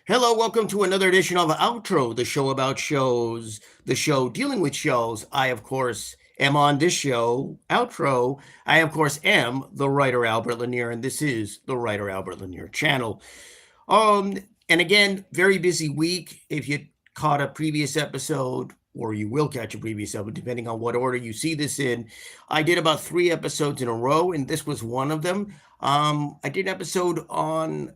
Hello, welcome to another edition of Outro, the show about shows, the show dealing with shows. I, of course, am on this show, Outro. I, of course, am the writer Albert Lanier, and this is the writer Albert Lanier channel. Um, and again, very busy week. If you caught a previous episode, or you will catch a previous episode, depending on what order you see this in, I did about 3 episodes in a row, and this was one of them. I did an episode on.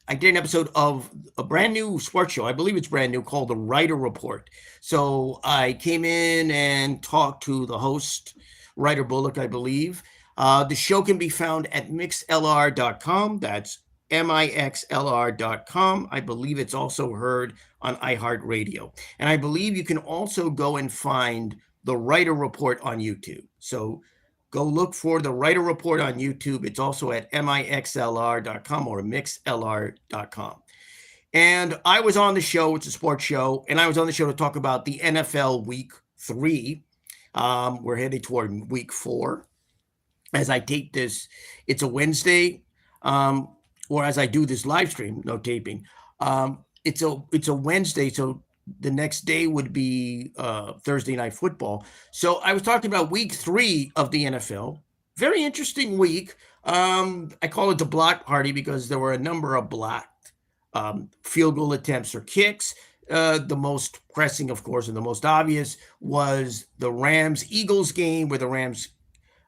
I did an episode of a brand new sports show. I believe it's brand new, called the Ryder Report. So I came in and talked to the host, Ryder Bullock, I believe. The show can be found at mixlr.com. That's mixlr.com. I believe it's also heard on iHeartRadio. And I believe you can also go and find the Ryder Report on YouTube. So go look for the Ryder Report on YouTube. It's also at mixlr.com or mixlr.com. And I was on the show. It's a sports show. And I was on the show to talk about the NFL Week 3. We're headed toward Week 4. As I tape this, it's a Wednesday, or as I do this live stream, no taping. It's a Wednesday, so the next day would be Thursday Night Football. So I was talking about Week 3 of the NFL. Very interesting week. I call it the block party because there were a number of blocked field goal attempts or kicks. The most pressing, of course, and the most obvious was the Rams-Eagles game, where the Rams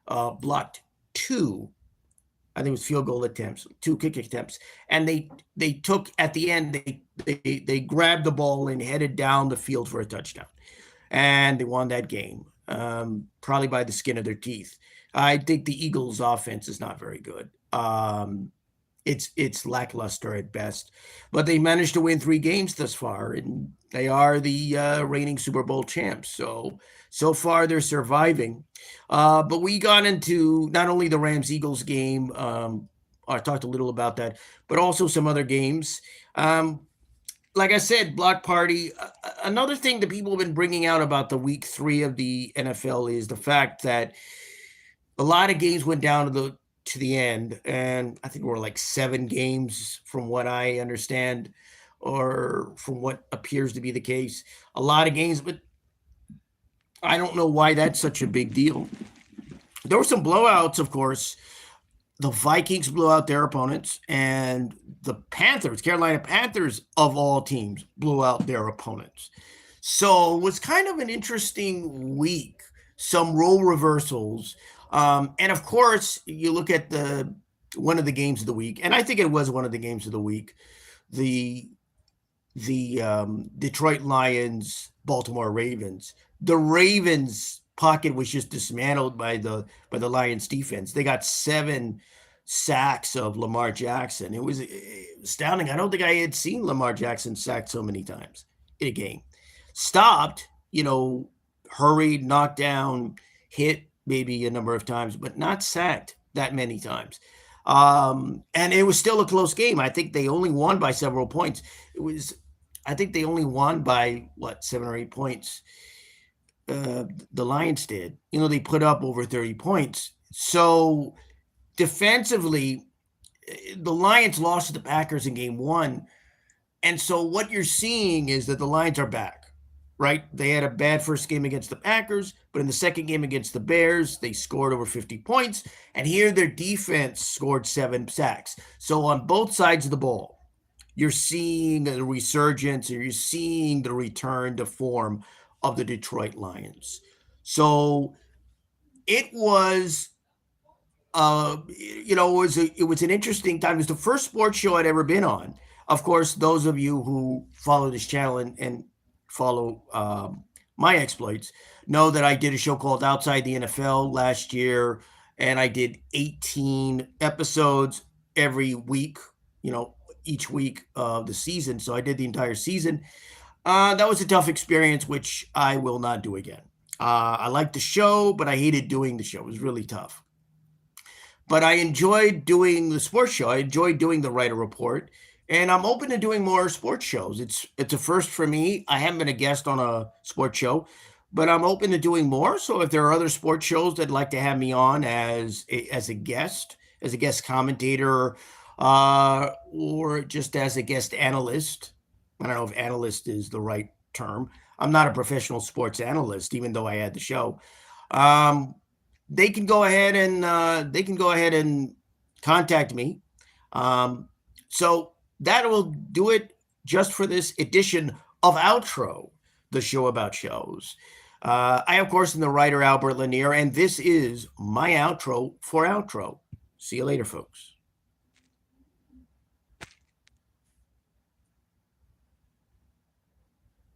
blocked 2. I think it was field goal attempts, 2 kick attempts, and they took at the end. They grabbed the ball and headed down the field for a touchdown, and they won that game, probably by the skin of their teeth. I think the Eagles' offense is not very good. It's lackluster at best, but they managed to win 3 games thus far, and they are the reigning Super Bowl champs. So far they're surviving. But we got into not only the Rams-Eagles game, I talked a little about that, but also some other games. Like I said, block party. Another thing that people have been bringing out about the Week 3 of the NFL is the fact that a lot of games went down to the end, and I think there were like 7 games from what I understand, or from what appears to be the case. A lot of games, but I don't know why that's such a big deal. There were some blowouts, of course. The Vikings blew out their opponents, and the Panthers, Carolina Panthers of all teams, blew out their opponents. So it was kind of an interesting week. Some role reversals. And of course, you look at one of the games of the week, and I think it was one of the games of the week, the Detroit Lions, Baltimore Ravens. The Ravens' pocket was just dismantled by the Lions defense. They got 7 sacks of Lamar Jackson. It was astounding. I don't think I had seen Lamar Jackson sacked so many times in a game. Stopped, hurried, knocked down, hit maybe a number of times, but not sacked that many times. And it was still a close game. I think they only won by several points. I think they only won by 7 or 8 points. The Lions did. They put up over 30 points. So defensively, the Lions lost to the Packers in game 1. And so what you're seeing is that the Lions are back, right? They had a bad first game against the Packers, but in the second game against the Bears, they scored over 50 points. And here their defense scored 7 sacks. So on both sides of the ball, you're seeing the resurgence, or you're seeing the return to form of the Detroit Lions. So it was, it was an interesting time. It was the first sports show I'd ever been on. Of course, those of you who follow this channel and follow my exploits know that I did a show called Outside the NFL last year, and I did 18 episodes every week, each week of the season. So I did the entire season. That was a tough experience, which I will not do again. I liked the show, but I hated doing the show. It was really tough. But I enjoyed doing the sports show. I enjoyed doing the Ryder Report, and I'm open to doing more sports shows. It's a first for me. I haven't been a guest on a sports show, but I'm open to doing more. So if there are other sports shows that'd like to have me on as a guest commentator, or just as a guest analyst. I don't know if analyst is the right term. I'm not a professional sports analyst, even though I had the show. Um, they can go ahead and contact me. So that will do it just for this edition of Outro, the show about shows. I, of course, am the writer Albert Lanier, and this is my outro for Outro. See you later, folks.